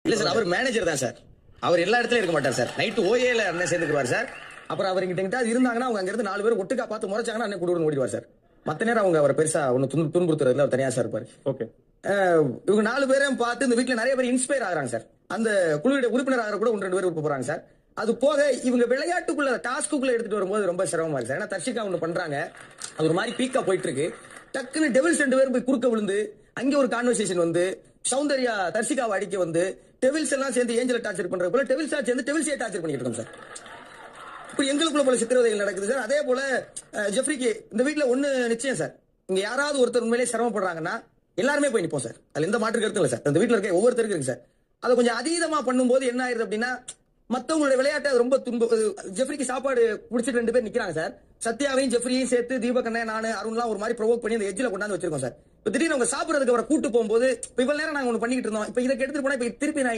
இல்ல சார், அவர் மேனேஜர் தான் சார். அவர் எல்லா இடத்துலயும் இருக்க மாட்டார் சார். நைட்டு ஓஏல அண்ணன் சேர்ந்துக்குவார் சார். அப்புறம் அவர் இங்கிட்ட இருந்தாங்கன்னா அவங்க அங்க இருந்து 4 பேர் ஒட்டுக்கா பார்த்து முறைச்சாங்கன்னா அண்ணன் கூட ஓடிடுவார் சார். மத்த நேரம் அவங்க அவர் பெருசா ஒண்ணு துன்புறுத்துறதுல அவர் தனியா சார் இருப்பாரு. ஓகே. இவங்க 4 பேரையும் பார்த்து இந்த வீட்டுல நிறைய பேர் இன்ஸ்பயர் ஆகுறாங்க சார். அந்த குழுவுடைய உறுப்பினர் ஆகிற கூட 1-2 பேர் போறாங்க சார். அது போக இவங்க விளையாட்டுக்குள்ள டாஸ்க்குள்ள எடுத்துட்டு வரும்போது ரொம்ப சிரமமா இருக்கு சார். ஏன்னா தர்ஷிகா ஒண்ணு பண்றாங்க, அது ஒரு மாதிரி பீக்கா போயிட்டு இருக்கு. டக்குன்னு டெவில்ஸ் 2 பேரும் போய் குறுக்க விழுந்து அங்க ஒரு கான்வர்சேஷன் வந்து சௌந்தர்யா தர்ஷிகாவை அடிக்க வந்து டெவில்ஸ் எல்லாம் சேர்ந்து ஏஞ்சலை டார்ச்சர் பண்றது போல டெவில்ஸா சேர்ந்து டெவில்ஸே டார்ச்சர் பண்ணிட்டு இருக்கோம் சார். இப்ப எங்களுக்குள்ள போல சித்திரவதைகள் நடக்குது சார். அதே போல ஜெஃப்ரிக்கு இந்த வீட்டுல ஒண்ணு நிச்சயம் சார், இங்க யாராவது ஒருத்தர் உண்மையிலேயே சிரமப்படுறாங்கன்னா எல்லாருமே போய் நிப்போம் சார். அதுல எந்த மாற்று கருத்தும் இல்லை சார். அந்த வீட்டுல இருக்க ஒவ்வொருத்தருக்கு இருக்கு சார். அதை கொஞ்சம் அதீதமா பண்ணும்போது என்ன ஆயிருது அப்படின்னா மத்தவங்களுடைய விளையாட்டை ரொம்ப ஜெஃப்ரிக்கு சாப்பாடு பிடிச்சிட்டு 2 பேர் நிக்கிறாங்க சார். சத்யாவையும் ஜெஃப்ரியும் சேர்த்து தீபக் அண்ணன் நானு அருண்லாம் ஒரு மாதிரி ப்ரொவோக் பண்ணி அந்த எட்ஜில் கொண்டாந்து வச்சிருக்கோம் சார். இப்ப திடீர்னு அவங்க சாப்பிடறதுக்கு அவரை கூட்டு போகும்போது இவ்வளவு நேரம் நாங்க ஒண்ணு பண்ணிட்டு இருந்தோம், இப்ப இதை எடுத்துட்டு போனா இப்ப திருப்பி நான்